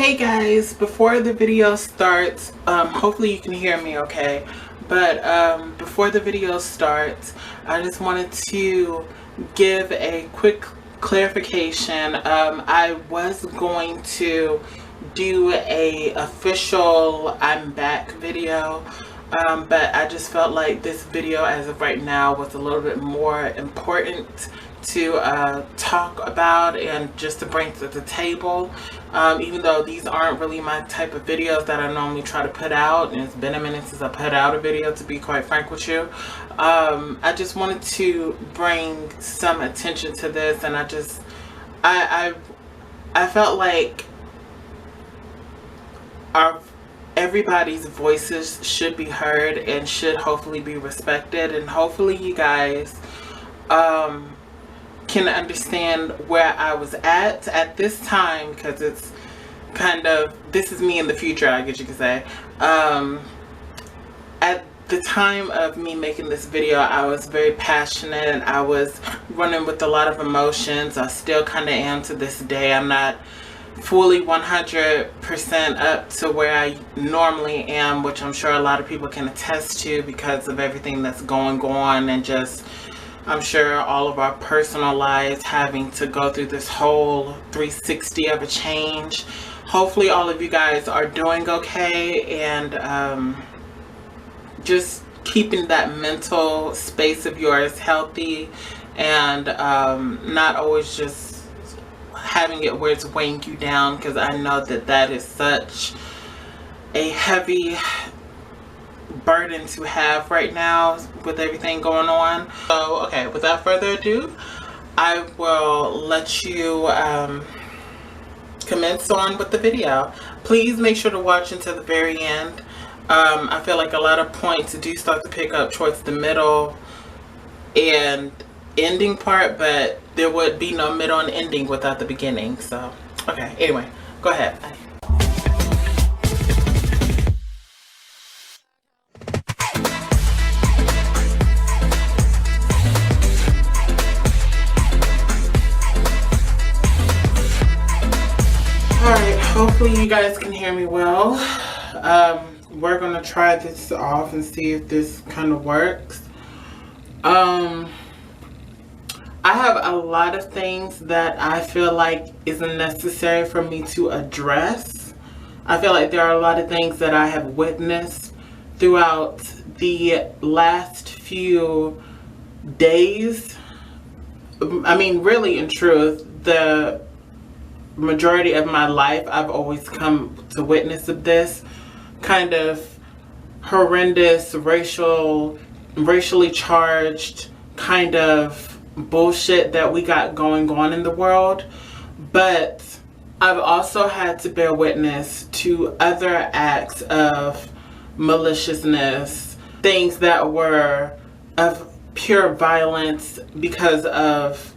Hey guys, before the video starts, hopefully you can hear me okay, but before the video starts, I just wanted to give a quick clarification. I was going to do a official I'm back video, but I just felt like this video as of right now was a little bit more important to talk about and just to bring to the table, even though these aren't really my type of videos that I normally try to put out, and it's been a minute since I put out a video, to be quite frank with you. I just wanted to bring some attention to this, and I felt like everybody's voices should be heard and should hopefully be respected, and hopefully you guys can understand where I was at this time, because it's kind of, this is me in the future, I guess you could say. At the time of me making this video, I was very passionate and I was running with a lot of emotions. I still kind of am to this day. I'm not fully 100% up to where I normally am, which I'm sure a lot of people can attest to because of everything that's going on, and just I'm sure all of our personal lives having to go through this whole 360 of a change. Hopefully all of you guys are doing okay, and just keeping that mental space of yours healthy, and not always just having it where it's weighing you down, because I know that that is such a heavy burden to have right now with everything going on. So okay, without further ado, I will let you commence on with the video. Please make sure to watch until the very end. I feel like a lot of points do start to pick up towards the middle and ending part, but there would be no middle and ending without the beginning. So okay, anyway, go ahead. Bye. Alright, hopefully you guys can hear me well. We're gonna try this off and see if this kind of works. I have a lot of things that I feel like isn't necessary for me to address. I feel like there are a lot of things that I have witnessed throughout the last few days. I mean, really, in truth, the majority of my life I've always come to witness of this kind of horrendous racially charged kind of bullshit that we got going on in the world. But I've also had to bear witness to other acts of maliciousness, things that were of pure violence because of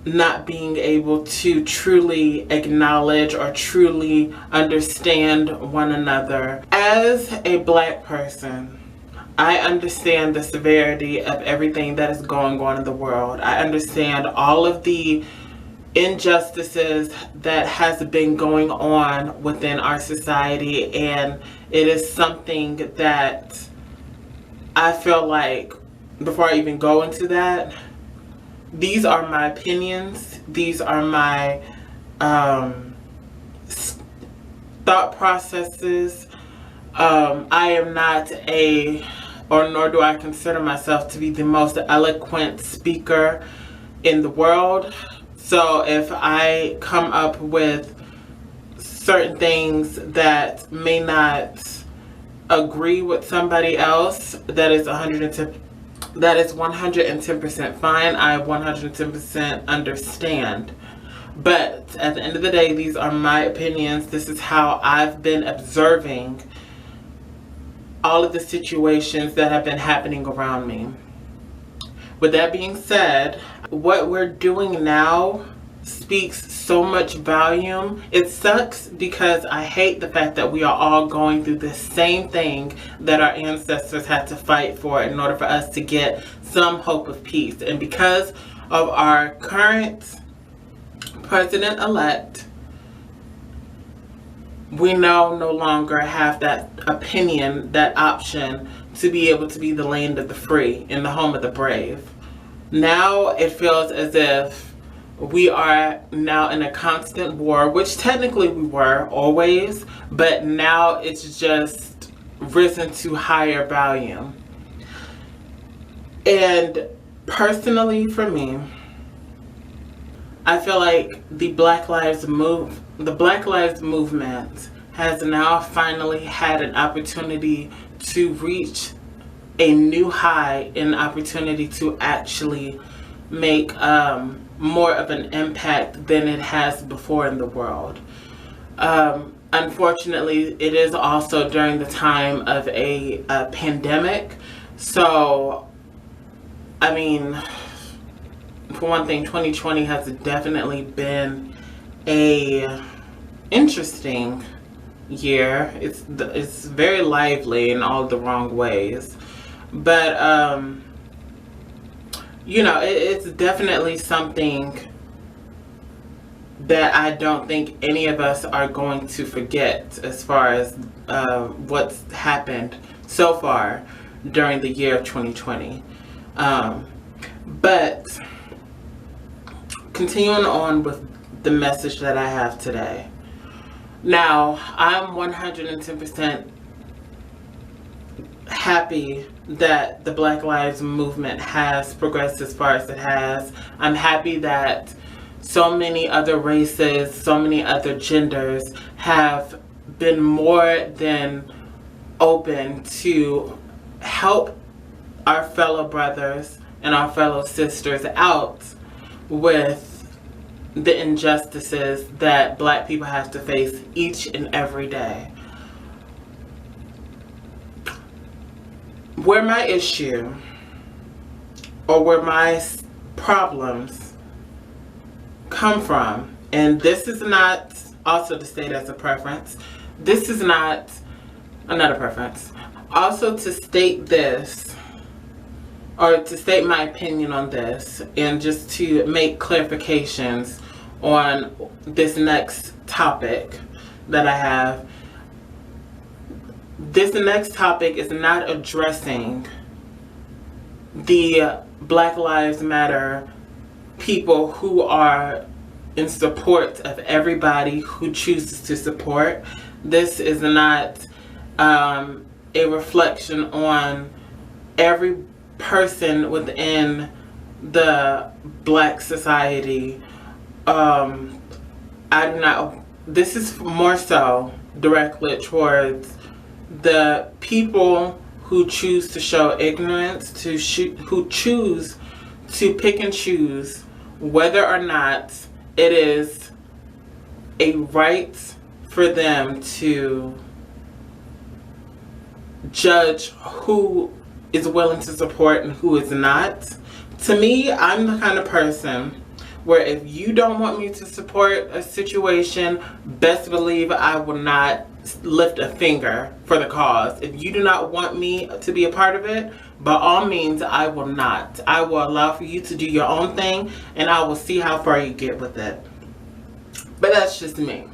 not being able to truly acknowledge or truly understand one another. As a Black person, I understand the severity of everything that is going on in the world. I understand all of the injustices that has been going on within our society, and it is something that I feel like, before I even go into that, these are my opinions. These are my thought processes. I am not nor do I consider myself to be the most eloquent speaker in the world. So if I come up with certain things that may not agree with somebody else, that is 110% fine. I 110% understand. But at the end of the day, these are my opinions. This is how I've been observing all of the situations that have been happening around me. With that being said, what we're doing now speaks so much volume. It sucks because I hate the fact that we are all going through the same thing that our ancestors had to fight for in order for us to get some hope of peace. And because of our current president-elect, we now no longer have that opinion, that option to be able to be the land of the free and the home of the brave. Now it feels as if we are now in a constant war, which technically we were always, but now it's just risen to higher volume. And personally for me, I feel like the Black Lives Movement has now finally had an opportunity to reach a new high, an opportunity to actually make more of an impact than it has before in the world. Unfortunately, it is also during the time of a pandemic. So, I mean, for one thing, 2020 has definitely been a interesting year. It's very lively in all the wrong ways, but you know, it's definitely something that I don't think any of us are going to forget as far as what's happened so far during the year of 2020. But continuing on with the message that I have today. Now, I'm 110% happy that the Black Lives Movement has progressed as far as it has. I'm happy that so many other races, so many other genders have been more than open to help our fellow brothers and our fellow sisters out with the injustices that Black people have to face each and every day. Where my issue or where my problems come from, and this is not also to state as a preference, this is not another preference, also to state this, or to state my opinion on this, and just to make clarifications on this next topic that I have. This next topic is not addressing the Black Lives Matter people who are in support of everybody who chooses to support. This is not a reflection on every person within the Black society. I do not, this is more so directly towards the people who choose to show ignorance, who choose to pick and choose whether or not it is a right for them to judge who is willing to support and who is not. To me, I'm the kind of person where if you don't want me to support a situation, best believe I will not lift a finger for the cause. If you do not want me to be a part of it, by all means, I will not. I will allow for you to do your own thing, and I will see how far you get with it. But that's just me.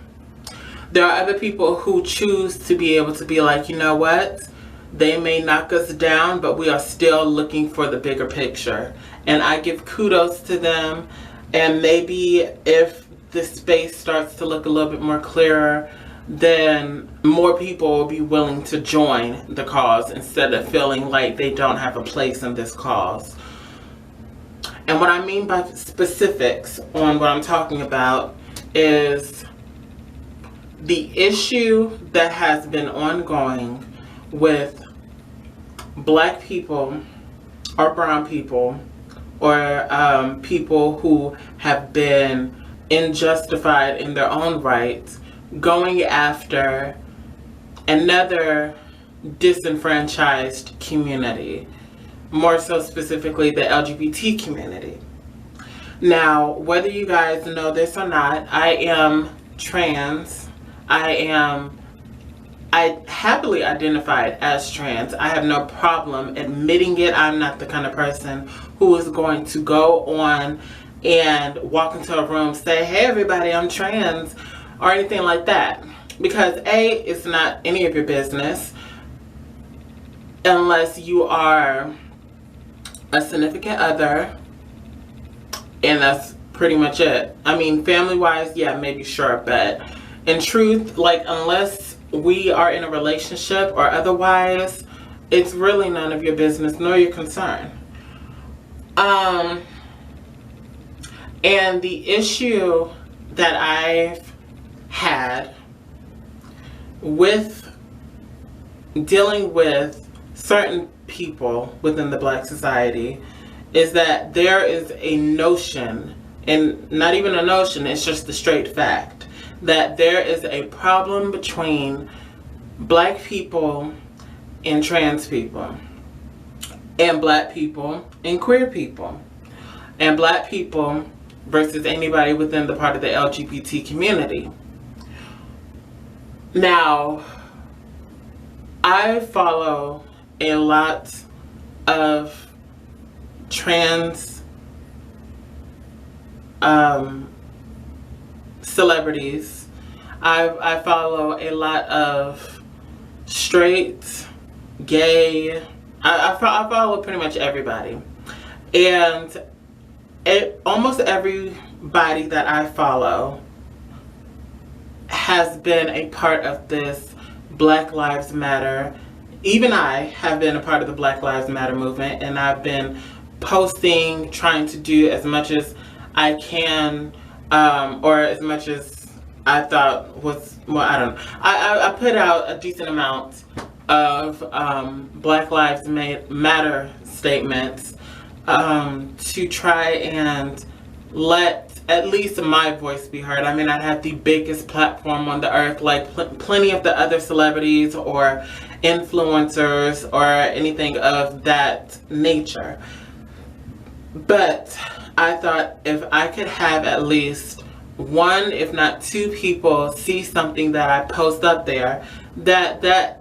There are other people who choose to be able to be like, you know what? They may knock us down, but we are still looking for the bigger picture. And I give kudos to them. And maybe if the space starts to look a little bit more clearer, then more people will be willing to join the cause instead of feeling like they don't have a place in this cause. And what I mean by specifics on what I'm talking about is the issue that has been ongoing with Black people or brown people or people who have been unjustified in their own rights, going after another disenfranchised community, more so specifically the LGBT community. Now, whether you guys know this or not, I am trans. I happily identified as trans. I have no problem admitting it. I'm not the kind of person who is going to go on and walk into a room, say, hey everybody, I'm trans, or anything like that. Because A, it's not any of your business unless you are a significant other, and that's pretty much it. I mean, family-wise, yeah, maybe sure, but in truth, like, unless we are in a relationship or otherwise, it's really none of your business nor your concern. And the issue that I've had with dealing with certain people within the Black society is that there is a notion, and not even a notion, it's just the straight fact, that there is a problem between Black people and trans people, and Black people and queer people, and Black people versus anybody within the part of the LGBT community. Now, I follow a lot of trans celebrities. I follow a lot of straight, gay, I follow pretty much everybody. And almost everybody that I follow has been a part of this Black Lives Matter. Even I have been a part of the Black Lives Matter movement, and I've been posting, trying to do as much as I can, or as much as I thought was, well, I don't know. I put out a decent amount of Black Lives Matter statements to try and let at least my voice be heard. I mean, I have the biggest platform on the earth, like plenty of the other celebrities or influencers or anything of that nature. But I thought if I could have at least one, if not two people see something that I post up there, that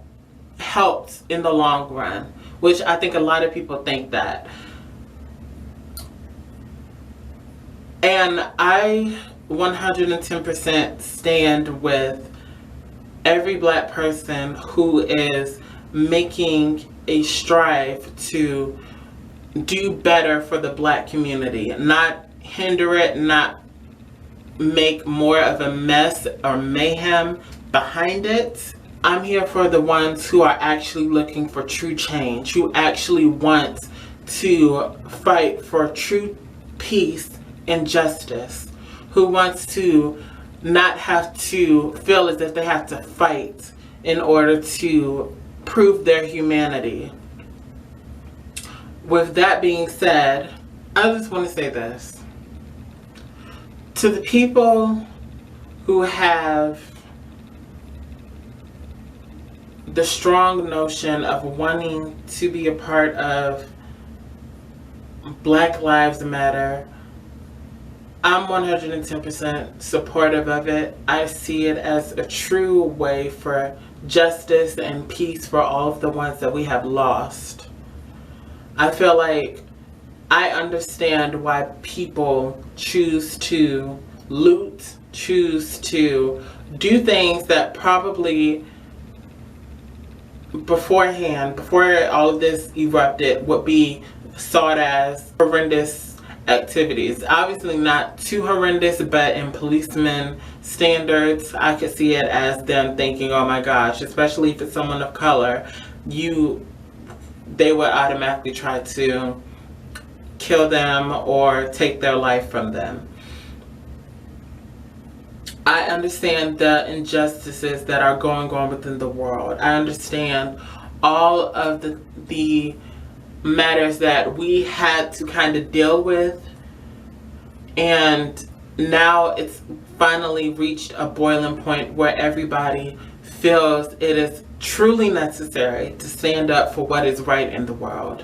helps in the long run, which I think a lot of people think that. And I 110% stand with every Black person who is making a strive to do better for the Black community, not hinder it, not make more of a mess or mayhem behind it. I'm here for the ones who are actually looking for true change, who actually want to fight for true peace and justice, who wants to not have to feel as if they have to fight in order to prove their humanity. With that being said, I just want to say this. To the people who have the strong notion of wanting to be a part of Black Lives Matter, I'm 110% supportive of it. I see it as a true way for justice and peace for all of the ones that we have lost. I feel like I understand why people choose to loot, choose to do things that probably beforehand, before all of this erupted, would be sought as horrendous activities. Obviously not too horrendous, but in policeman standards, I could see it as them thinking, oh my gosh, especially if it's someone of color, they would automatically try to kill them or take their life from them. I understand the injustices that are going on within the world. I understand all of the matters that we had to kind of deal with, and now it's finally reached a boiling point where everybody feels it is truly necessary to stand up for what is right in the world.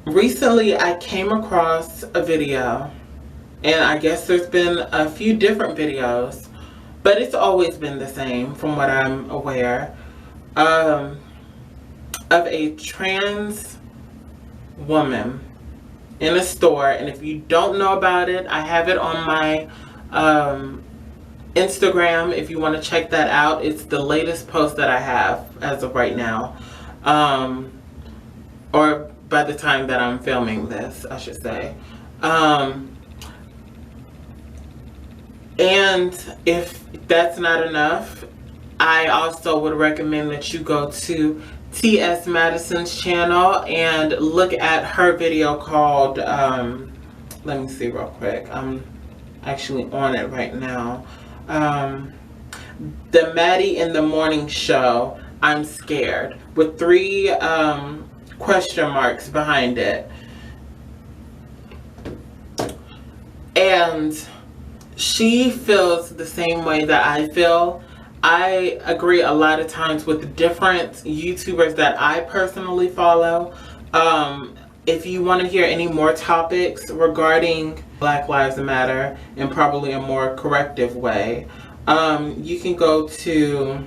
Recently, I came across a video, and I guess there's been a few different videos, but it's always been the same from what I'm aware, of a trans woman in a store. And if you don't know about it, I have it on my Instagram if you want to check that out. It's the latest post that I have as of right now. Or by the time that I'm filming this, I should say. And if that's not enough, I also would recommend that you go to T.S. Madison's channel and look at her video called, let me see real quick. I'm actually on it right now. The MADDIE in the Morning Show, I'm Scared, with 3 question marks behind it. And she feels the same way that I feel. I agree a lot of times with different YouTubers that I personally follow. If you want to hear any more topics regarding Black Lives Matter in probably a more corrective way, you can go to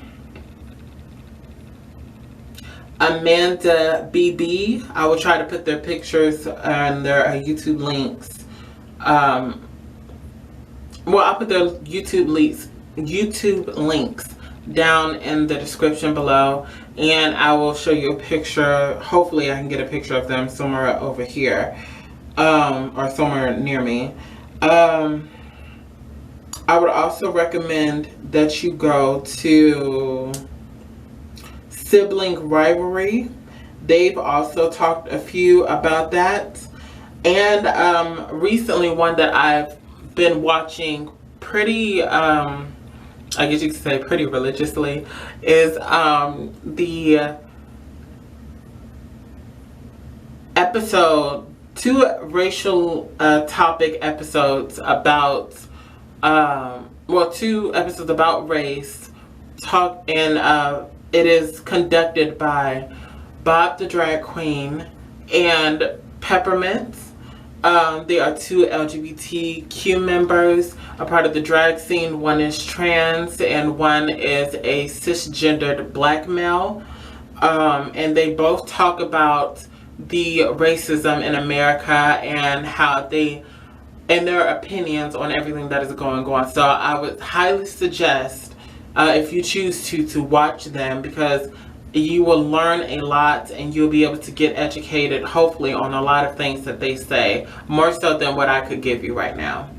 Amandabb. I will try to put their pictures and their YouTube links. Well, I'll put their YouTube links down in the description below, and I will show you a picture. Hopefully I can get a picture of them somewhere over here, or somewhere near me. I would also recommend that you go to Sibling Rivalry. They've also talked a few about that. And recently, one that I've been watching pretty, I guess you could say pretty religiously, is the episode, 2 racial topic episodes about, well, 2 episodes about race, and it is conducted by Bob the Drag Queen and Peppermint. They are 2 LGBTQ members, a part of the drag scene. One is trans and one is a cisgendered black male. And they both talk about the racism in America and how and their opinions on everything that is going on. So I would highly suggest, if you choose to watch them, because you will learn a lot and you'll be able to get educated, hopefully, on a lot of things that they say, more so than what I could give you right now.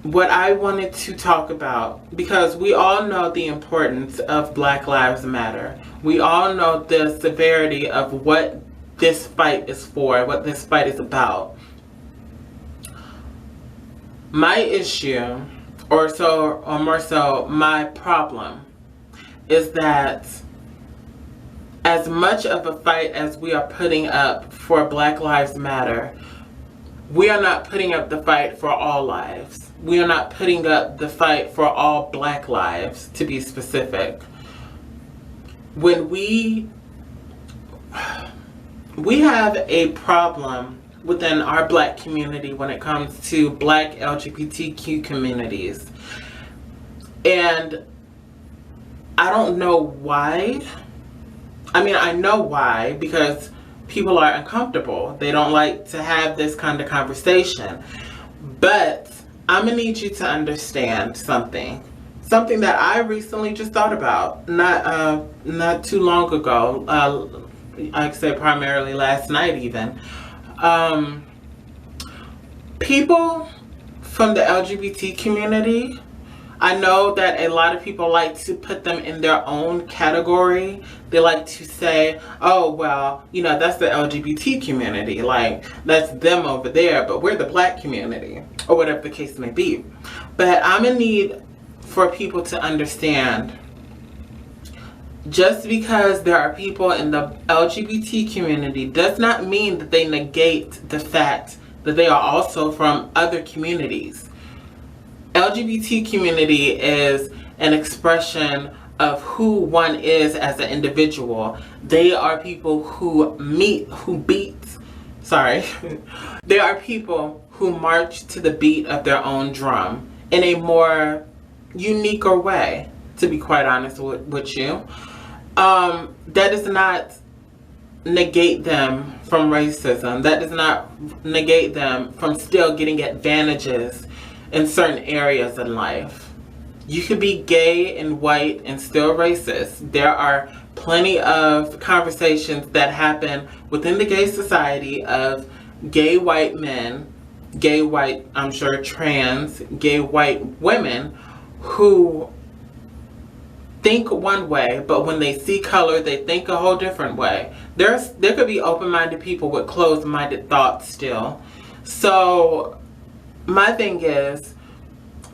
What I wanted to talk about, because we all know the importance of Black Lives Matter. We all know the severity of what this fight is for, what this fight is about. My issue, or more so my problem, is that as much of a fight as we are putting up for Black Lives Matter, we are not putting up the fight for all lives. We are not putting up the fight for all Black lives, to be specific. When we have a problem within our Black community when it comes to Black LGBTQ communities. And I don't know why. I mean, I know why, because people are uncomfortable. They don't like to have this kind of conversation. But I'm gonna need you to understand something. Something that I recently just thought about, not too long ago. I'd say primarily last night even. People from the LGBT community, I know that a lot of people like to put them in their own category. They like to say, oh, well, you know, that's the LGBT community. Like, that's them over there, but we're the Black community, or whatever the case may be. But I'm gonna need for people to understand, just because there are people in the LGBT community does not mean that they negate the fact that they are also from other communities. LGBT community is an expression of who one is as an individual. They are people who they are people who march to the beat of their own drum in a more uniquer way, to be quite honest with you. That does not negate them from racism. That does not negate them from still getting advantages in certain areas in life. You could be gay and white and still racist. There are plenty of conversations that happen within the gay society of gay white men, gay white, I'm sure trans, gay white women who think one way, but when they see color, they think a whole different way. There could be open-minded people with closed-minded thoughts still. So my thing is,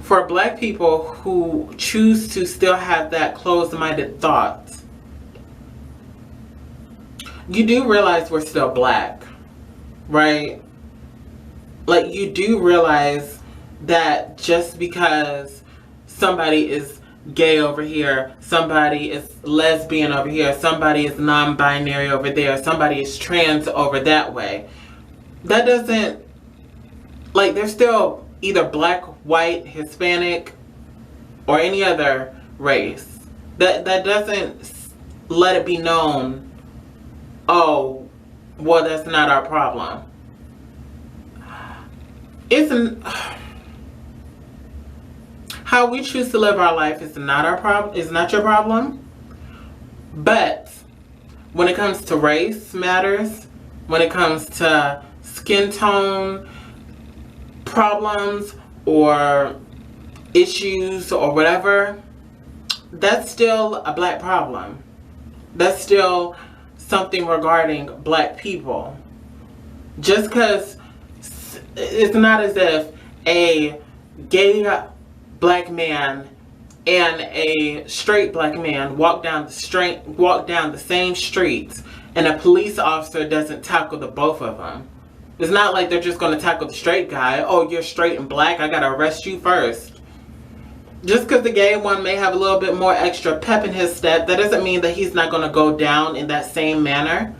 for Black people who choose to still have that closed-minded thought, you do realize we're still Black, right? Like, you do realize that just because somebody is gay over here, somebody is lesbian over here, somebody is non-binary over there, somebody is trans over that way, that doesn't, like, they're still either Black, white, Hispanic, or any other race. That doesn't let it be known, oh, well, that's not our problem. How we choose to live our life is not our problem, is not your problem. But when it comes to race matters, when it comes to skin tone problems or issues or whatever, that's still a Black problem. That's still something regarding Black people. Just because it's not as if a gay Black man and a straight Black man walk down the same streets and a police officer doesn't tackle the both of them. It's not like they're just going to tackle the straight guy. Oh, you're straight and Black, I gotta arrest you first. Just because the gay one may have a little bit more extra pep in his step, that doesn't mean that he's not going to go down in that same manner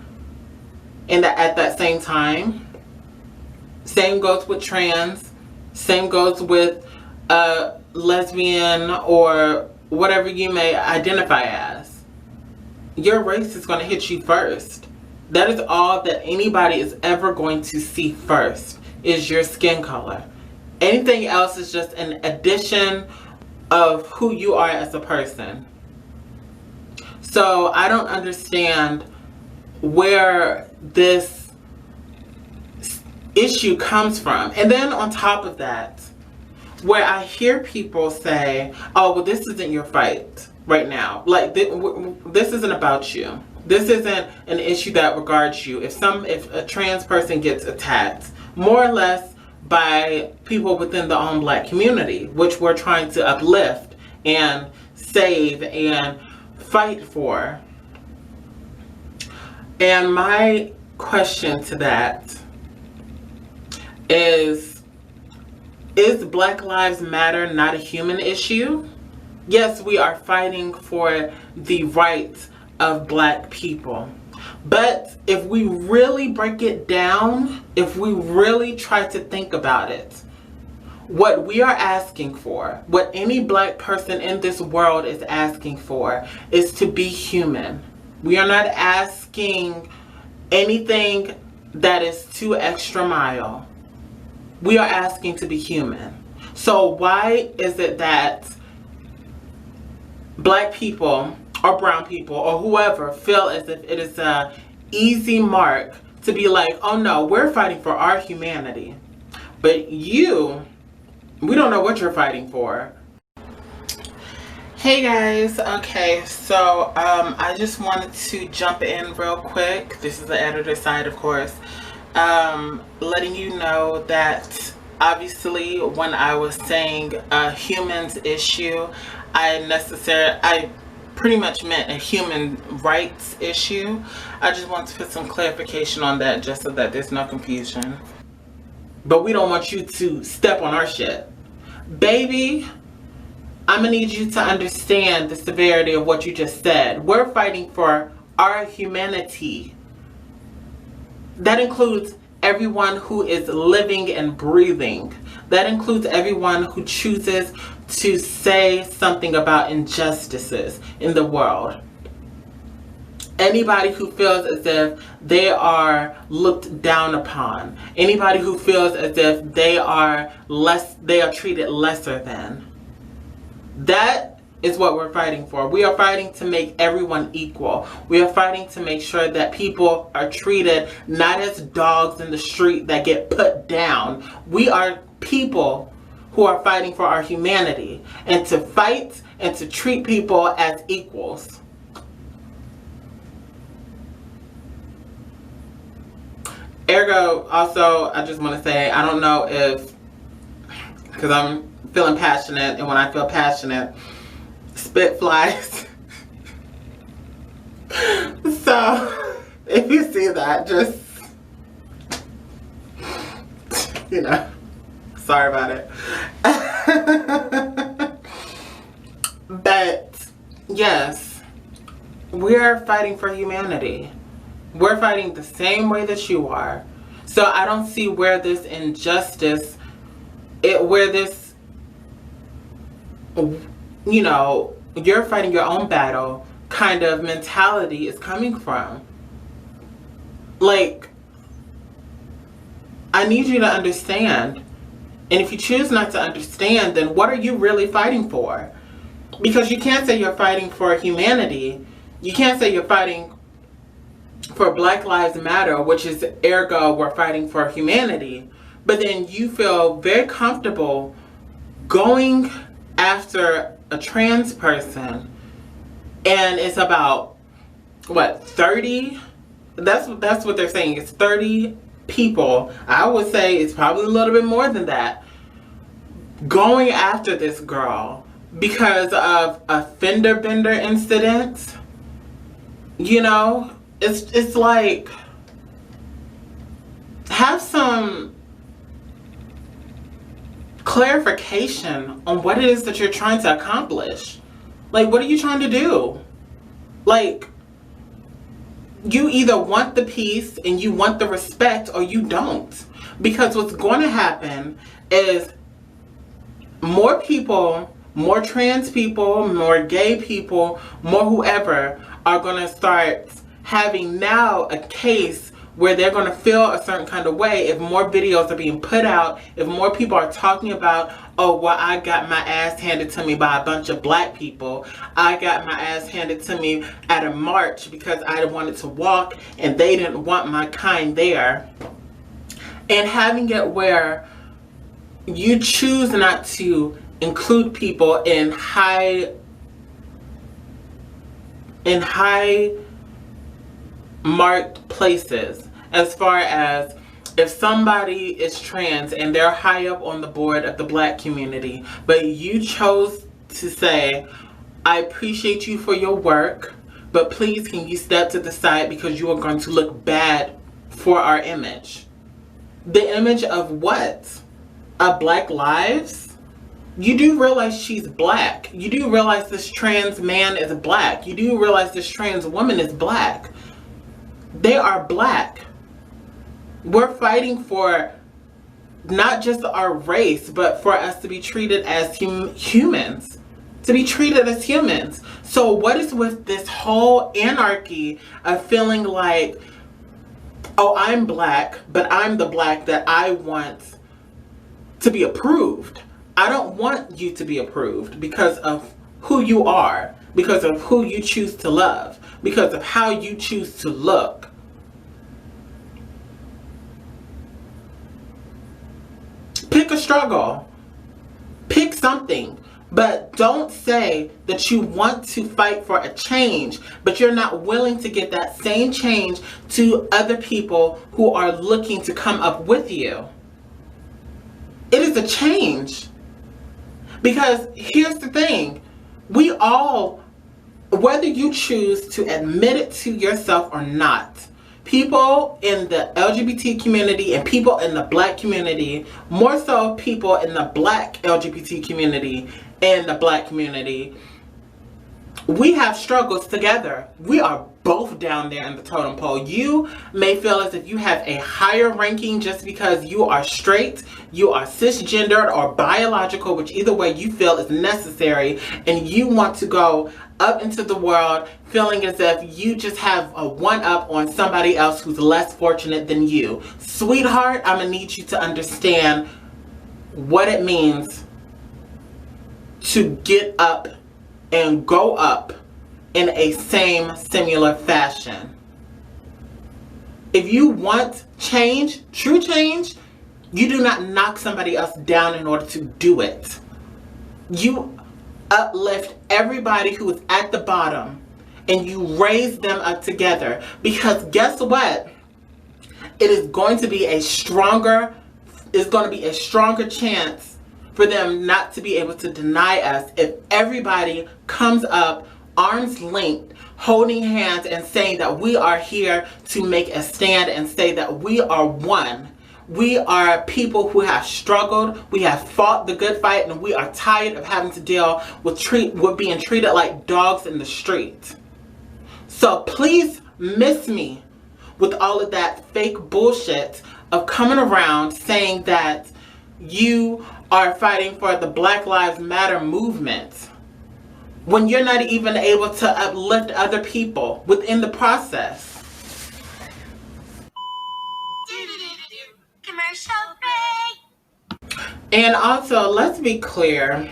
at that same time. Same goes with trans. Same goes with lesbian or whatever you may identify as. Your race is going to hit you first. That is all that anybody is ever going to see first, is your skin color. Anything else is just an addition of who you are as a person. So I don't understand where this issue comes from. And then on top of that, where I hear people say, oh, well, this isn't your fight right now. Like, this isn't about you. This isn't an issue that regards you. If a trans person gets attacked, more or less by people within the own Black community, which we're trying to uplift and save and fight for. And my question to that is Black Lives Matter not a human issue? Yes, we are fighting for the rights of Black people. But if we really break it down, if we really try to think about it, what we are asking for, what any Black person in this world is asking for, is to be human. We are not asking anything that is too extra mile. We are asking to be human. So why is it that Black people or brown people or whoever feel as if it is a easy mark to be like, oh no, we're fighting for our humanity, but we don't know what you're fighting for. Hey guys, okay, so I just wanted to jump in real quick. This is the editor side, of course, letting you know that obviously when I was saying a humans issue, I pretty much meant a human rights issue. I just want to put some clarification on that just so that there's no confusion. But we don't want you to step on our shit. Baby, I'm gonna need you to understand the severity of what you just said. We're fighting for our humanity. That includes everyone who is living and breathing. That includes everyone who chooses to say something about injustices in the world. Anybody who feels as if they are looked down upon. Anybody who feels as if they are treated lesser than. That is what we're fighting for. We are fighting to make everyone equal. We are fighting to make sure that people are treated not as dogs in the street that get put down. We are people who are fighting for our humanity and to fight and to treat people as equals. Ergo, also, I just want to say, I don't know if, because I'm feeling passionate, and when I feel passionate, spit flies. So, if you see that, just, you know, sorry about it. But, yes, we are fighting for humanity. We're fighting the same way that you are. So I don't see where this injustice, where this, you know, you're fighting your own battle kind of mentality is coming from. Like, I need you to understand. And if you choose not to understand, then what are you really fighting for? Because you can't say you're fighting for humanity. You can't say you're fighting for Black Lives Matter, which is ergo we're fighting for humanity, but then you feel very comfortable going after a trans person, and it's about what, 30? That's what they're saying. It's 30 people. I would say it's probably a little bit more than that, going after this girl because of a fender bender incident. You know, it's like, have some clarification on what it is that you're trying to accomplish. Like, what are you trying to do? Like, you either want the peace and you want the respect, or you don't. Because what's going to happen is more people, more trans people, more gay people, more whoever are going to start having now a case where they're going to feel a certain kind of way if more videos are being put out, if more people are talking about, oh, well, I got my ass handed to me by a bunch of Black people. I got my ass handed to me at a march because I wanted to walk and they didn't want my kind there. And having it where you choose not to include people in high marked places, as far as if somebody is trans and they're high up on the board of the Black community, but you chose to say, I appreciate you for your work, but please can you step to the side because you are going to look bad for our image. The image of what? Of Black lives? You do realize she's Black. You do realize this trans man is Black. You do realize this trans woman is Black. They are Black. We're fighting for not just our race, but for us to be treated as humans. To be treated as humans. So what is with this whole anarchy of feeling like, oh, I'm Black, but I'm the Black that I want to be approved. I don't want you to be approved because of who you are, because of who you choose to love, because of how you choose to look. Pick a struggle. Pick something. But don't say that you want to fight for a change, but you're not willing to get that same change to other people who are looking to come up with you. It is a change. Because here's the thing. We all, whether you choose to admit it to yourself or not, people in the LGBT community and people in the Black community, more so people in the Black LGBT community and the Black community, we have struggles together. We are both down there in the totem pole. You may feel as if you have a higher ranking just because you are straight, you are cisgendered or biological, which either way you feel is necessary, and you want to go up into the world feeling as if you just have a one-up on somebody else who's less fortunate than you. Sweetheart, I'm gonna need you to understand what it means to get up and go up in a same similar fashion. If you want change, true change, you do not knock somebody else down in order to do it. You uplift everybody who is at the bottom and you raise them up together, because guess what? It is going to be a stronger chance for them not to be able to deny us if everybody comes up arm's length, holding hands and saying that we are here to make a stand and say that we are one. We are people who have struggled, we have fought the good fight, and we are tired of having to deal with being treated like dogs in the street. So please miss me with all of that fake bullshit of coming around saying that you are fighting for the Black Lives Matter movement when you're not even able to uplift other people within the process. Commercial break. And also, let's be clear,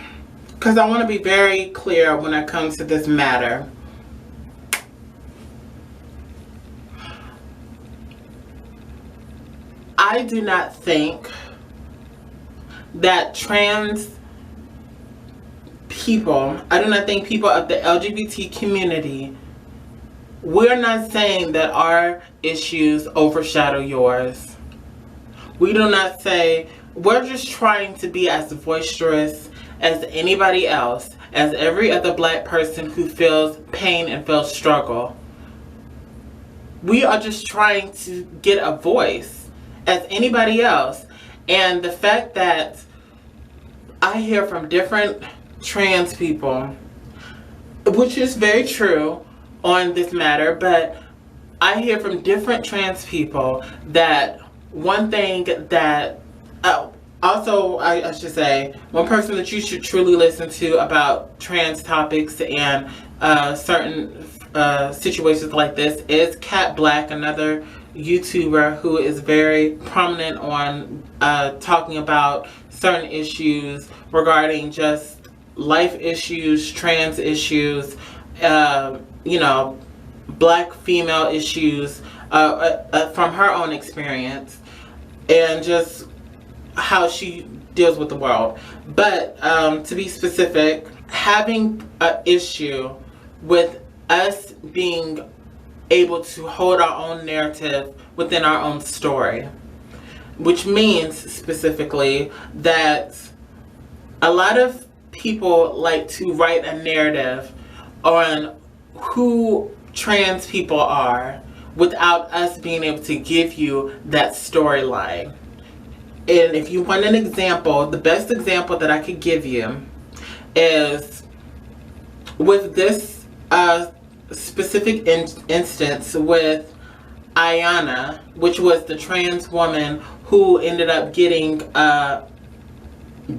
because I want to be very clear when it comes to this matter. I do not think that trans people, I do not think people of the LGBT community, we're not saying that our issues overshadow yours. We do not say, we're just trying to be as boisterous as anybody else, as every other Black person who feels pain and feels struggle. We are just trying to get a voice as anybody else. And the fact that I hear from different trans people, which is very true on this matter, but I hear from different trans people that one thing that, also I should say, one person that you should truly listen to about trans topics and certain situations like this is Cat Blaque, another YouTuber who is very prominent on talking about certain issues regarding just life issues, trans issues, you know, Black female issues from her own experience and just how she deals with the world. But to be specific, having an issue with us being able to hold our own narrative within our own story, which means specifically that a lot of people like to write a narrative on who trans people are without us being able to give you that storyline. And if you want an example, the best example that I could give you is with this specific instance with Iyanna, which was the trans woman who ended up getting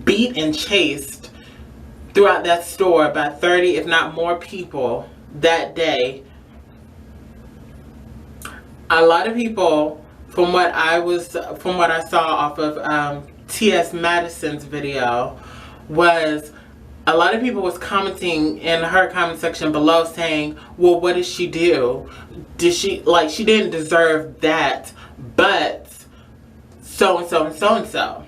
beat and chased throughout that store by 30, if not more people that day. A lot of people, from what I saw off of T.S. Madison's video, was a lot of people was commenting in her comment section below saying, well, what did she do? Did she, like, she didn't deserve that, but so and so and so and so.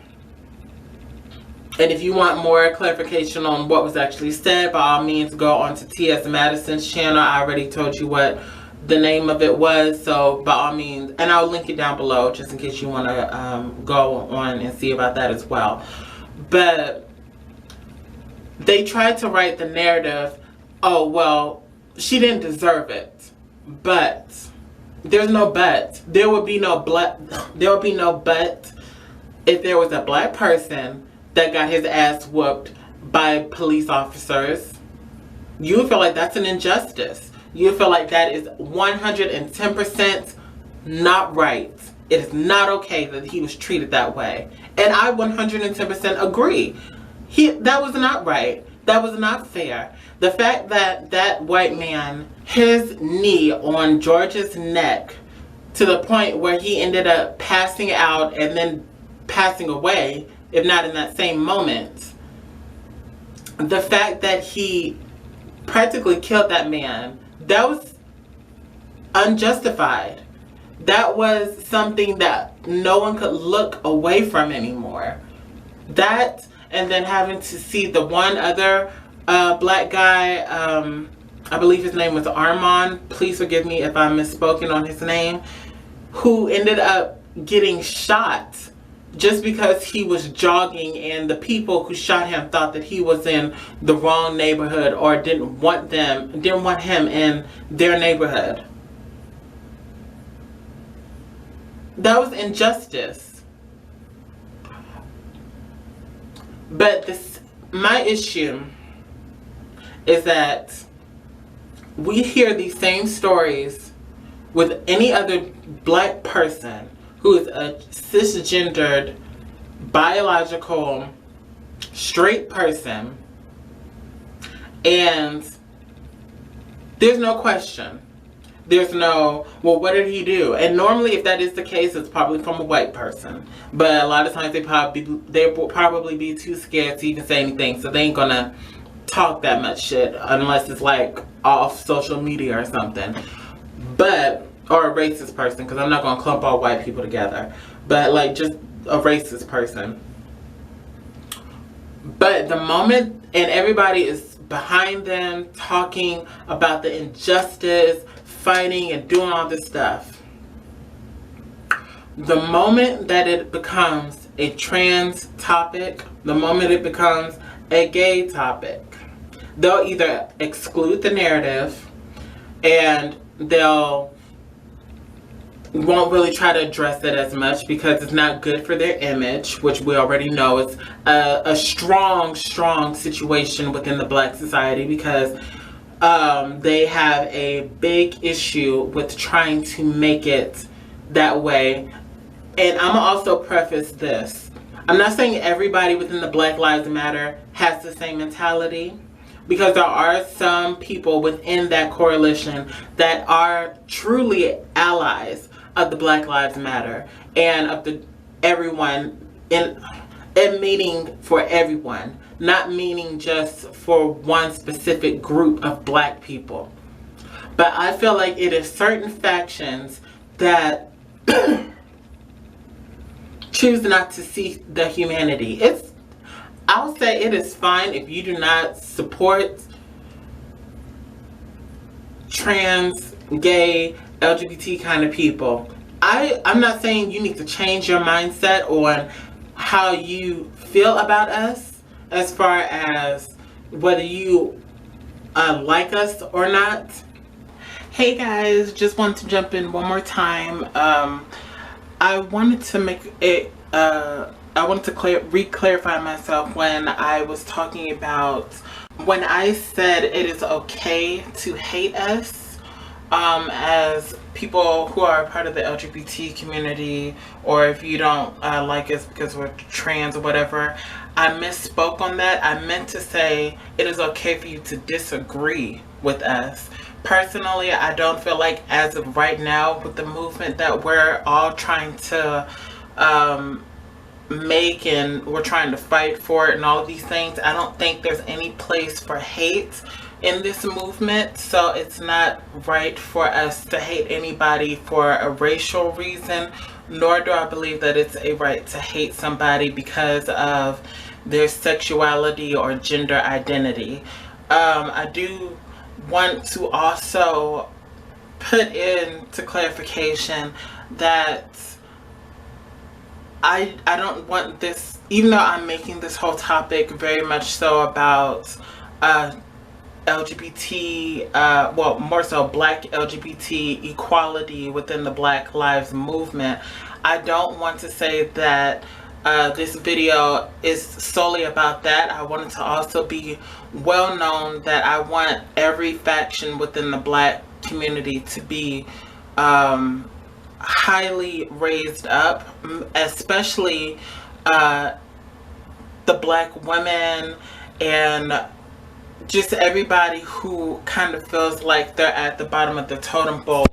And if you want more clarification on what was actually said, by all means go on to T.S. Madison's channel. I already told you what the name of it was, so by all means, and I'll link it down below just in case you want to go on and see about that as well. But they tried to write the narrative, oh well, she didn't deserve it. But there's no but. There would be no but if there was a Black person that got his ass whooped by police officers. you would feel like that's an injustice. You would feel like that is 110% not right. It is not okay that he was treated that way. And I 110% agree. That was not right. That was not fair. The fact that that white man, his knee on George's neck to the point where he ended up passing out and then passing away, if not in that same moment. The fact that he practically killed that man, that was unjustified. That was something that no one could look away from anymore. That, and then having to see the one other black guy, I believe his name was Armon, please forgive me if I'm misspoken on his name, who ended up getting shot just because he was jogging and the people who shot him thought that he was in the wrong neighborhood or didn't want him in their neighborhood. That was injustice. But my issue is that we hear these same stories with any other black person who is a cisgendered, biological, straight person, and there's no question. There's no, well, what did he do? And normally, if that is the case, it's probably from a white person. But a lot of times, they will probably be too scared to even say anything, so they ain't gonna talk that much shit unless it's like off social media or something. But, or a racist person, because I'm not gonna clump all white people together. But like just a racist person. But the moment, and everybody is behind them talking about the injustice, fighting and doing all this stuff. The moment that it becomes a trans topic, the moment it becomes a gay topic, they'll either exclude the narrative and they'll won't really try to address it as much because it's not good for their image, which we already know is a strong situation within the black society, because they have a big issue with trying to make it that way. And I'm gonna also preface this. I'm not saying everybody within the Black Lives Matter has the same mentality, because there are some people within that coalition that are truly allies of the Black Lives Matter and of the everyone, in meaning for everyone, not meaning just for one specific group of black people. But I feel like it is certain factions that choose not to see the humanity. I'll say it is fine if you do not support trans, gay, LGBT kind of people. I'm not saying you need to change your mindset on how you feel about us as far as whether you like us or not. Hey guys, just wanted to jump in one more time. I wanted to make it, I wanted to re-clarify myself when I was talking about, when I said it is okay to hate us as people who are a part of the LGBT community, or if you don't like us because we're trans or whatever. I misspoke on that. I meant to say it is okay for you to disagree with us. Personally, I don't feel like as of right now with the movement that we're all trying to make and we're trying to fight for it and all of these things, I don't think there's any place for hate in this movement. So it's not right for us to hate anybody for a racial reason, nor do I believe that it's a right to hate somebody because of their sexuality or gender identity. I do want to also put into clarification that I don't want this, even though I'm making this whole topic very much so about LGBT, well, more so black LGBT equality within the Black Lives Movement, I don't want to say that This video is solely about that. I wanted to also be well known that I want every faction within the Black community to be highly raised up, especially the Black women and just everybody who kind of feels like they're at the bottom of the totem pole.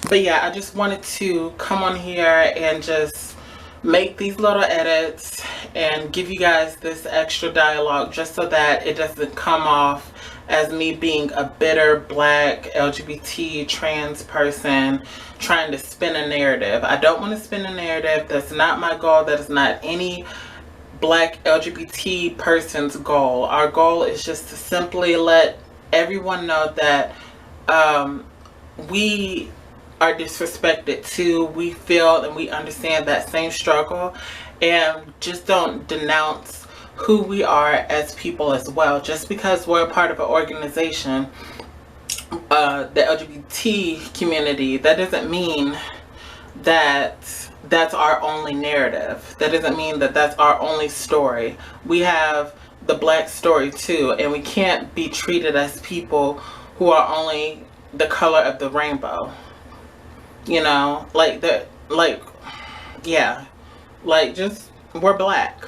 But yeah, I just wanted to come on here and just make these little edits and give you guys this extra dialogue just so that it doesn't come off as me being a bitter Black LGBT trans person trying to spin a narrative. I don't want to spin a narrative. That's not my goal. That is not any Black LGBT person's goal. Our goal is just to simply let everyone know that we are disrespected too. We feel and we understand that same struggle, and just don't denounce who we are as people as well. Just because we're a part of an organization, the LGBT community, that doesn't mean that that's our only narrative. That doesn't mean that that's our only story. We have the Black story too, and we can't be treated as people who are only the color of the rainbow. You know, yeah, like, just, we're Black.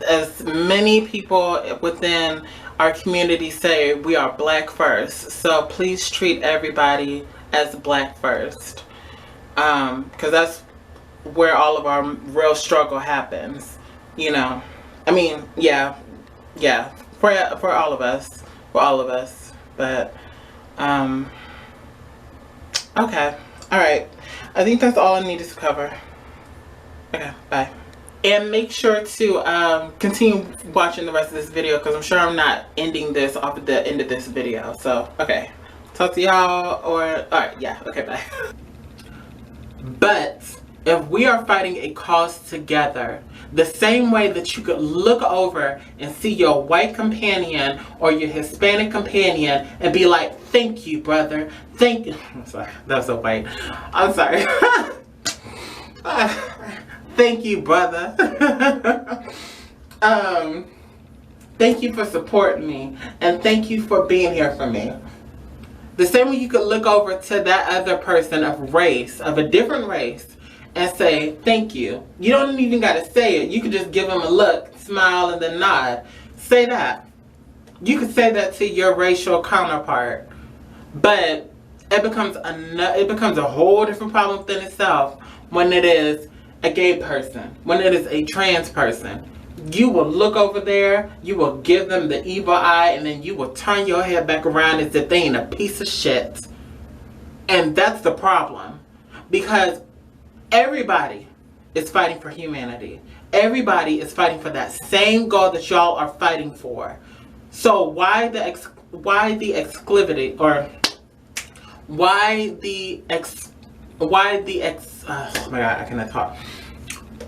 As many people within our community say, we are Black first. So please treat everybody as Black first. Because that's where all of our real struggle happens. You know, I mean, yeah, for all of us, but, okay. Alright, I think that's all I needed to cover. Okay, bye. And make sure to continue watching the rest of this video, because I'm sure I'm not ending this off at the end of this video. So, okay. Talk to y'all, or, alright, yeah, okay, bye. But if we are fighting a cause together, the same way that you could look over and see your white companion or your Hispanic companion and be like, thank you, brother. Thank you. I'm sorry. That was so white. I'm sorry. Thank you, brother. Thank you for supporting me. And thank you for being here for me. The same way you could look over to that other person of race, of a different race, and say, thank you. You don't even got to say it. You could just give them a look, smile, and then nod. Say that. You could say that to your racial counterpart. But it becomes a whole different problem within itself when it is a gay person, when it is a trans person. You will look over there, you will give them the evil eye, and then you will turn your head back around as if they ain't a piece of shit. And that's the problem. Because everybody is fighting for humanity. Everybody is fighting for that same goal that y'all are fighting for. So why the exclusivity, or oh my god, I cannot talk.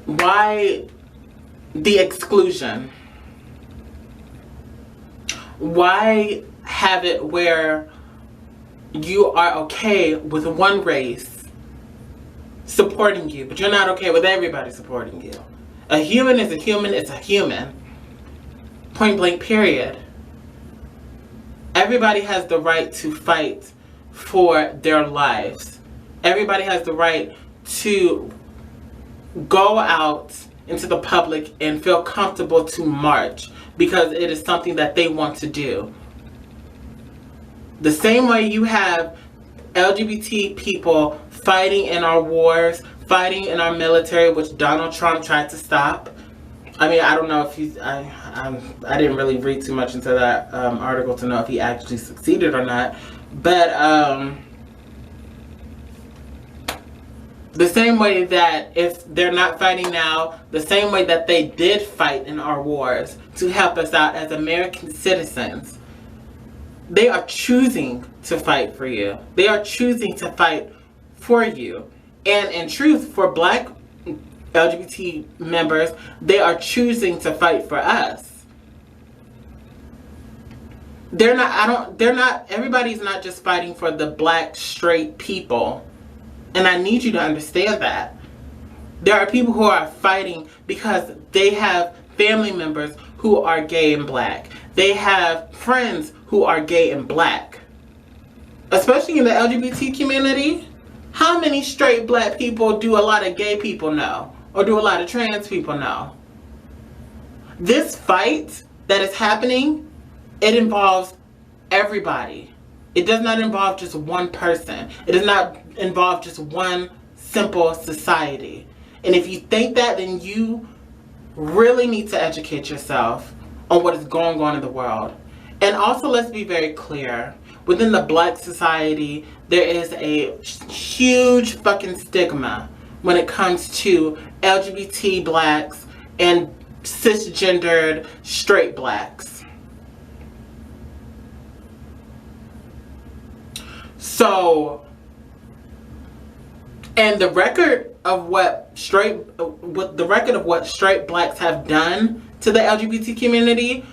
Why the exclusion? Why have it where you are okay with one race supporting you, but you're not okay with everybody supporting you? A human is a human, it's a human. Point blank, period. Everybody has the right to fight for their lives. Everybody has the right to go out into the public and feel comfortable to march because it is something that they want to do. The same way you have LGBT people fighting in our wars, fighting in our military, which Donald Trump tried to stop. I mean, I don't know if he's, I didn't really read too much into that article to know if he actually succeeded or not. But the same way that if they're not fighting now, the same way that they did fight in our wars to help us out as American citizens, they are choosing to fight for you. They are choosing to fight for you. And in truth, for Black LGBT members, they are choosing to fight for us. everybody's not just fighting for the black straight people. And I need you to understand that. There are people who are fighting because they have family members who are gay and black. They have friends who are gay and black. Especially in the LGBT community. How many straight black people do a lot of gay people know? Or do a lot of trans people know? This fight that is happening, it involves everybody. It does not involve just one person. It does not involve just one simple society. And if you think that, then you really need to educate yourself on what is going on in the world. And also, let's be very clear. Within the black society, there is a huge fucking stigma when it comes to LGBT blacks and cisgendered straight blacks. So, and the record of what straight blacks have done to the LGBT community,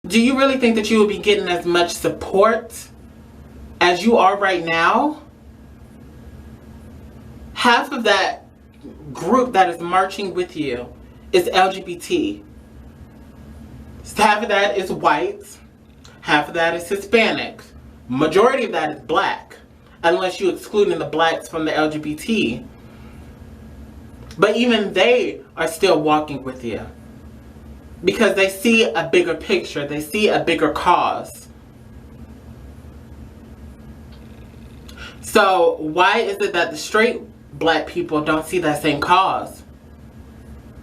do you really think that you will be getting as much support as you are right now? Half of that group that is marching with you is LGBT. Half of that is white. Half of that is Hispanic. Majority of that is black. Unless you're excluding the blacks from the LGBT. But even they are still walking with you. Because they see a bigger picture. They see a bigger cause. So why is it that the straight black people don't see that same cause?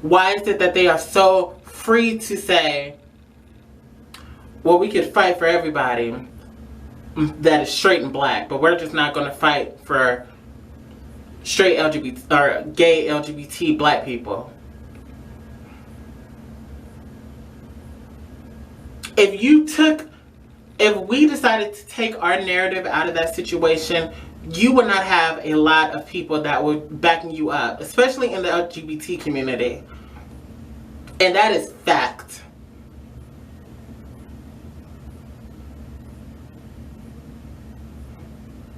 Why is it that they are so free to say, well, we could fight for everybody that is straight and black, but we're just not going to fight for straight LGBT or gay LGBT black people? If we decided to take our narrative out of that situation, you would not have a lot of people that were backing you up, especially in the LGBT community. And that is fact.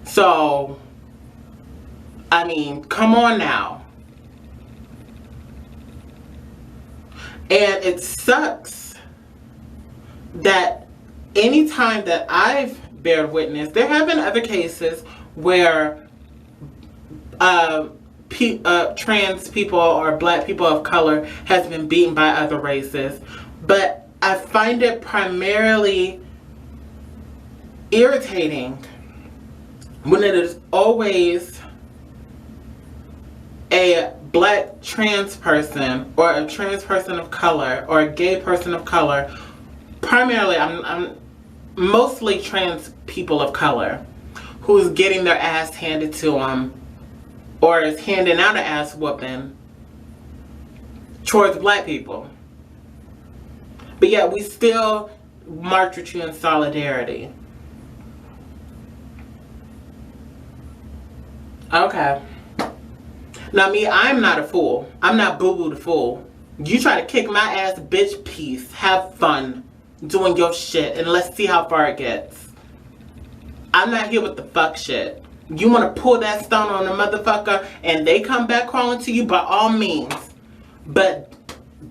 So, I mean, come on now. And it sucks that anytime that I've bear witness, there have been other cases where trans people or black people of color has been beaten by other races, but I find it primarily irritating when it is always a black trans person or a trans person of color or a gay person of color. Primarily, I'm mostly trans people of color who's getting their ass handed to them or is handing out an ass whooping towards black people. But yet we still march with you in solidarity. Okay. Now me, I'm not a fool. I'm not Boo-Boo the fool. You try to kick my ass, bitch, peace. Have fun doing your shit and let's see how far it gets. I'm not here with the fuck shit. You want to pull that stone on the motherfucker and they come back crawling to you, by all means. But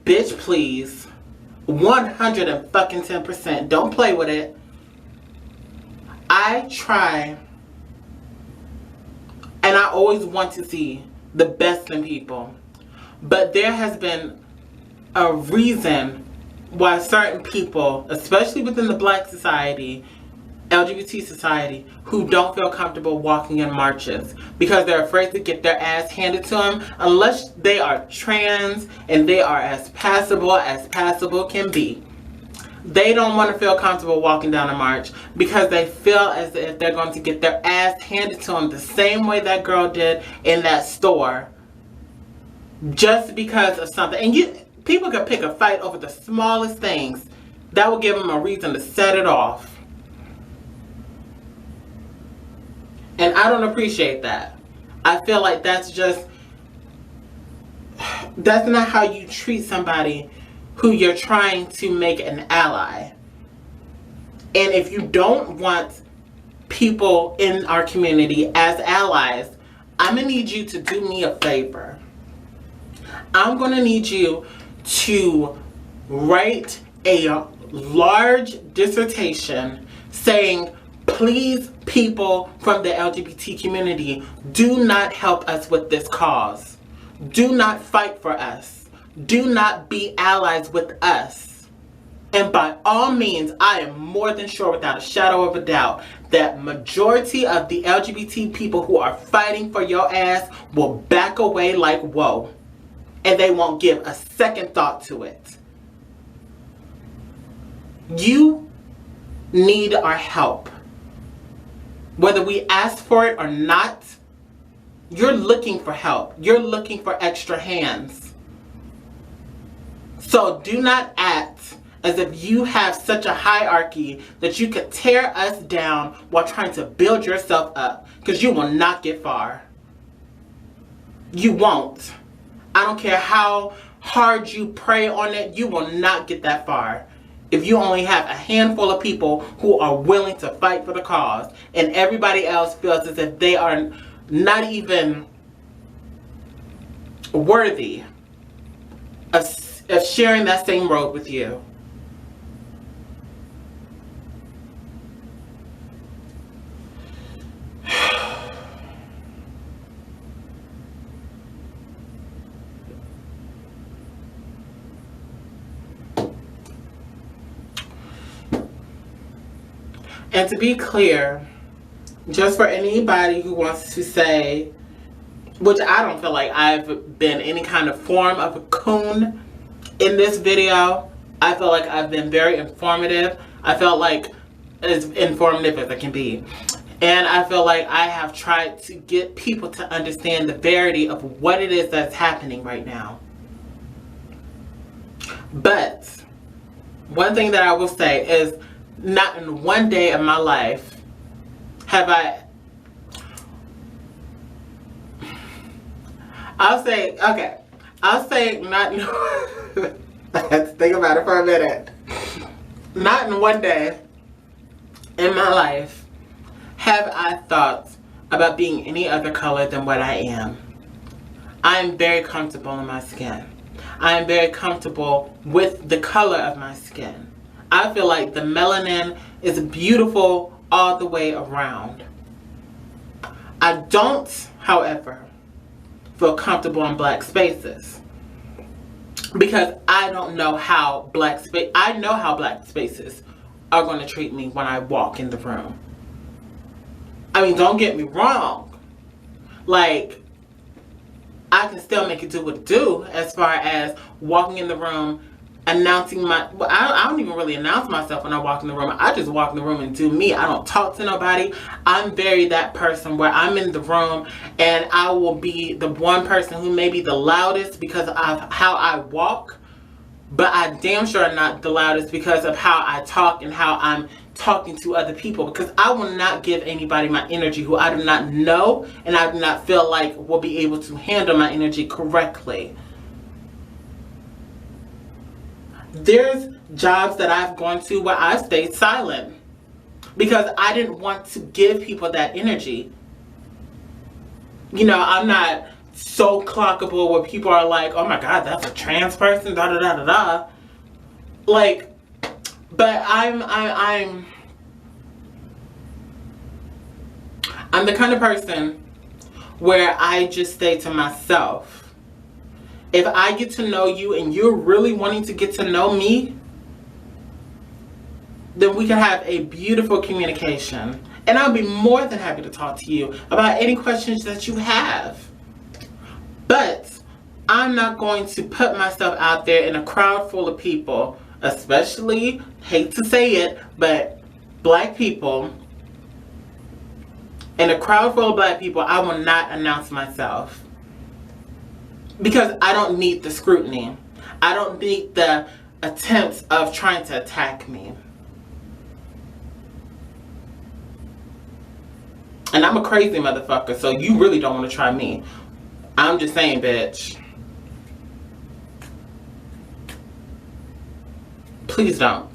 bitch, please, 110%, don't play with it. I try and I always want to see the best in people, but there has been a reason why certain people, especially within the black society, LGBT society, who don't feel comfortable walking in marches because they're afraid to get their ass handed to them unless they are trans and they are as passable can be. They don't want to feel comfortable walking down a march because they feel as if they're going to get their ass handed to them the same way that girl did in that store just because of something. And people can pick a fight over the smallest things That will give them a reason to set it off. And I don't appreciate that. I feel like that's not how you treat somebody who you're trying to make an ally. And if you don't want people in our community as allies, I'm going to need you to do me a favor. I'm going to need you to write a large dissertation saying, please, people from the LGBT community, do not help us with this cause. Do not fight for us. Do not be allies with us. And by all means, I am more than sure, without a shadow of a doubt, that majority of the LGBT people who are fighting for your ass will back away like whoa. And they won't give a second thought to it. You need our help. Whether we ask for it or not, you're looking for help. You're looking for extra hands. So do not act as if you have such a hierarchy that you could tear us down while trying to build yourself up. Because you will not get far. You won't. I don't care how hard you pray on it, you will not get that far. If you only have a handful of people who are willing to fight for the cause, and everybody else feels as if they are not even worthy of sharing that same road with you. And to be clear, just for anybody who wants to say, which I don't feel like I've been any kind of form of a coon in this video. I feel like I've been very informative. I felt like as informative as I can be. And I feel like I have tried to get people to understand the verity of what it is that's happening right now. But one thing that I will say is, not in one day of my life have I'll say not I have to think about it for a minute. Not in one day in my life have I thought about being any other color than what I am. I am very comfortable in my skin. I am very comfortable with the color of my skin. I feel like the melanin is beautiful all the way around. I don't, however, feel comfortable in black spaces. Because I don't know how I know how black spaces are going to treat me when I walk in the room. I mean, don't get me wrong. Like, I can still make it do what it do as far as walking in the room, announcing I don't even really announce myself when I walk in the room. I just walk in the room and do me. I don't talk to nobody. I'm very that person where I'm in the room and I will be the one person who may be the loudest because of how I walk, but I damn sure am not the loudest because of how I talk and how I'm talking to other people, because I will not give anybody my energy who I do not know and I do not feel like will be able to handle my energy correctly. There's jobs that I've gone to where I've stayed silent because I didn't want to give people that energy. You know, I'm not so clockable where people are like, oh my God, that's a trans person, da da da da da. Like, but I'm the kind of person where I just stay to myself. If I get to know you and you're really wanting to get to know me, then we can have a beautiful communication. And I'll be more than happy to talk to you about any questions that you have. But I'm not going to put myself out there in a crowd full of people, especially, hate to say it, but black people. In a crowd full of black people, I will not announce myself. Because I don't need the scrutiny. I don't need the attempts of trying to attack me. And I'm a crazy motherfucker, so you really don't want to try me. I'm just saying, bitch. Please don't.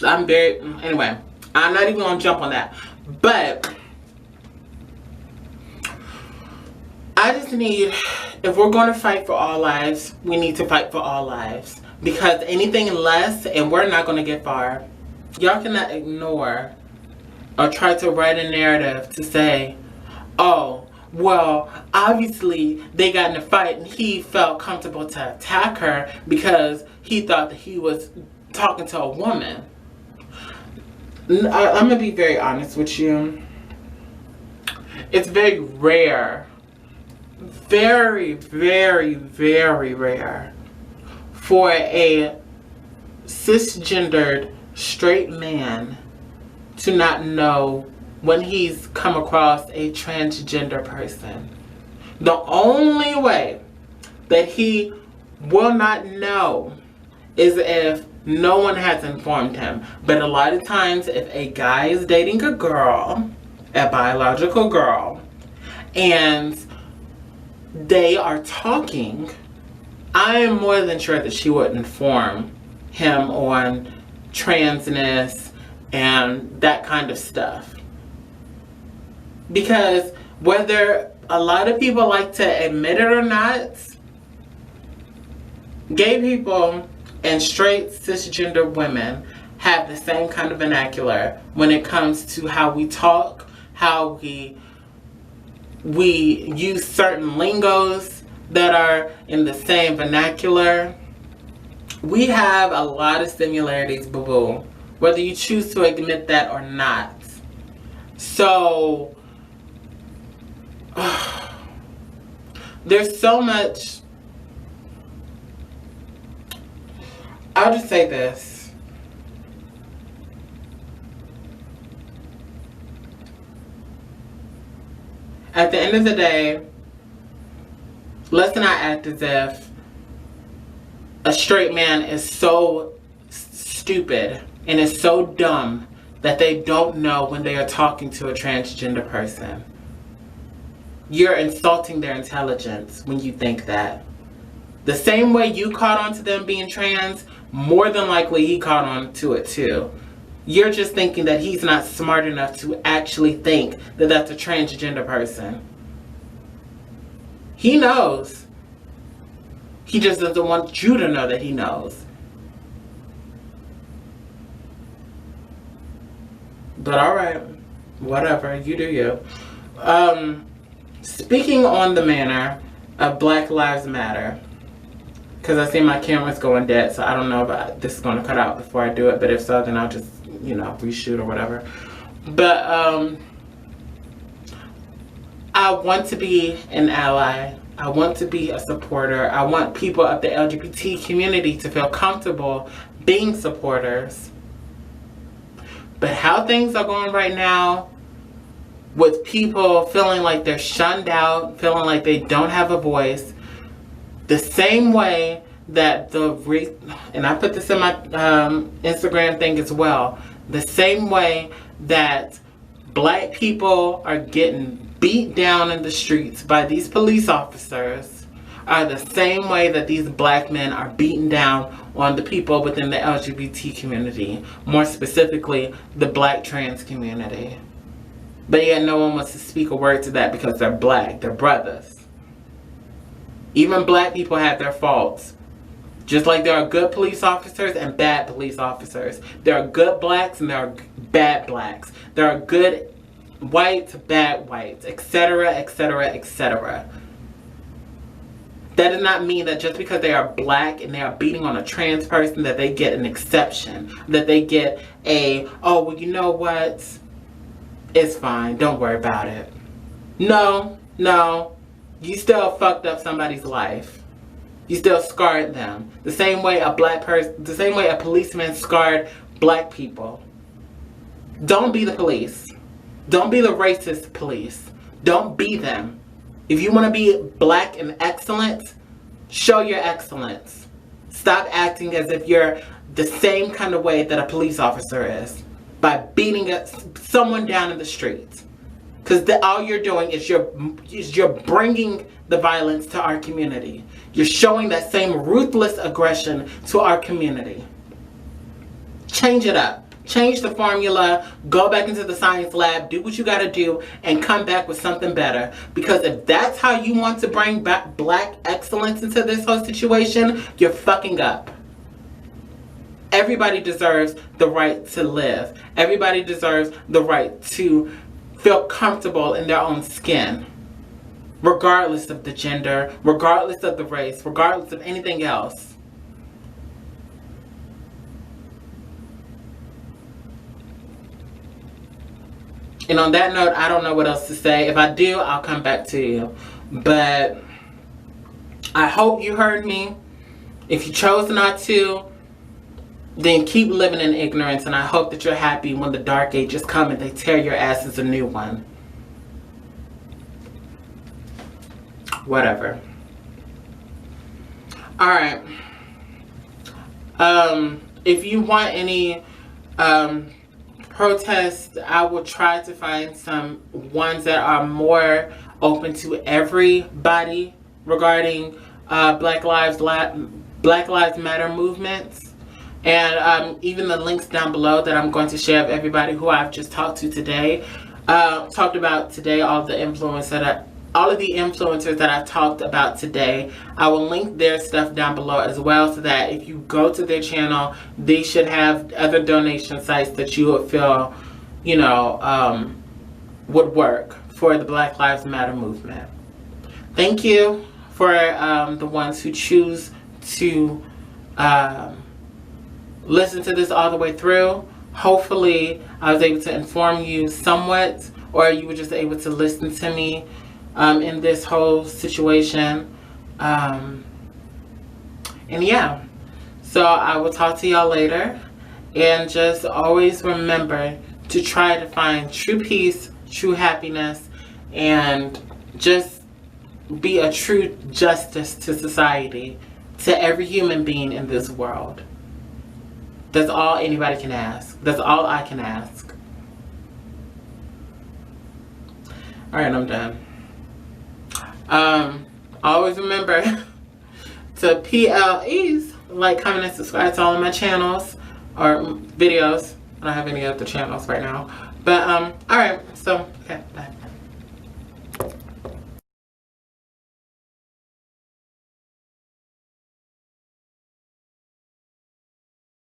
Anyway, I'm not even gonna jump on that. But I just need, if we're gonna fight for all lives, we need to fight for all lives. Because anything less, and we're not gonna get far. Y'all cannot ignore or try to write a narrative to say, oh, well, obviously they got in a fight and he felt comfortable to attack her because he thought that he was talking to a woman. I'm gonna be very honest with you. It's very rare, very, very, very rare for a cisgendered straight man to not know when he's come across a transgender person. The only way that he will not know is if no one has informed him. But a lot of times, if a guy is dating a girl, a biological girl, and they are talking, I am more than sure that she would inform him on transness and that kind of stuff. Because whether a lot of people like to admit it or not, gay people and straight cisgender women have the same kind of vernacular when it comes to how we talk, how we use certain lingos that are in the same vernacular. We have a lot of similarities, boo-boo, whether you choose to admit that or not. So there's so much. I'll just say this. At the end of the day, let's not act as if a straight man is so stupid and is so dumb that they don't know when they are talking to a transgender person. You're insulting their intelligence when you think that. The same way you caught on to them being trans, more than likely he caught on to it too. You're just thinking that he's not smart enough to actually think that that's a transgender person. He knows. He just doesn't want you to know that he knows. But alright, whatever, you do you. Speaking on the manner of Black Lives Matter, because I see my camera's going dead, so I don't know if this is going to cut out before I do it, but if so, then I'll just, you know, reshoot or whatever. But I want to be an ally. I want to be a supporter. I want people of the LGBT community to feel comfortable being supporters. But how things are going right now, with people feeling like they're shunned out, feeling like they don't have a voice, the same way that and I put this in my Instagram thing as well, the same way that Black people are getting beat down in the streets by these police officers are the same way that these Black men are beaten down on the people within the LGBT community, more specifically the Black trans community. But yet no one wants to speak a word to that because they're Black, they're brothers. Even Black people have their faults. Just like there are good police officers and bad police officers. There are good Blacks and there are bad Blacks. There are good whites, bad whites, etc., etc., etc. That does not mean that just because they are Black and they are beating on a trans person that they get an exception. That they get a, oh, well, you know what? It's fine. Don't worry about it. No, no. You still fucked up somebody's life. You still scarred them. The same way a the same way a policeman scarred Black people. Don't be the police. Don't be the racist police. Don't be them. If you want to be black and excellent, show your excellence. Stop acting as if you're the same kind of way that a police officer is by beating someone down in the street. Because all you're doing is you're bringing the violence to our community. You're showing that same ruthless aggression to our community. Change it up. Change the formula. Go back into the science lab. Do what you got to do and come back with something better. Because if that's how you want to bring back black excellence into this whole situation, you're fucking up. Everybody deserves the right to live. Everybody deserves the right to feel comfortable in their own skin. Regardless of the gender, regardless of the race, regardless of anything else. And on that note, I don't know what else to say. If I do, I'll come back to you. But I hope you heard me. If you chose not to, then keep living in ignorance. And I hope that you're happy when the dark ages come and they tear your asses a new one. Whatever. Alright. If you want any protests, I will try to find some ones that are more open to everybody regarding Black Lives Matter movements. And even the links down below that I'm going to share of everybody who I've just talked to today. Talked about today, all of the influencers that I've talked about today. I will link their stuff down below as well, so that if you go to their channel, they should have other donation sites that you would feel, you know, would work for the Black Lives Matter movement. Thank you for the ones who choose to listen to this all the way through. Hopefully I was able to inform you somewhat, or you were just able to listen to me in this whole situation. And yeah, so I will talk to y'all later, and just always remember to try to find true peace, true happiness, and just be a true justice to society, to every human being in this world. That's all anybody can ask. That's all I can ask. Alright, I'm done. Always remember to PLEs, like, comment, and subscribe to all of my channels or videos. I don't have any other channels right now. But, alright, so, okay, bye.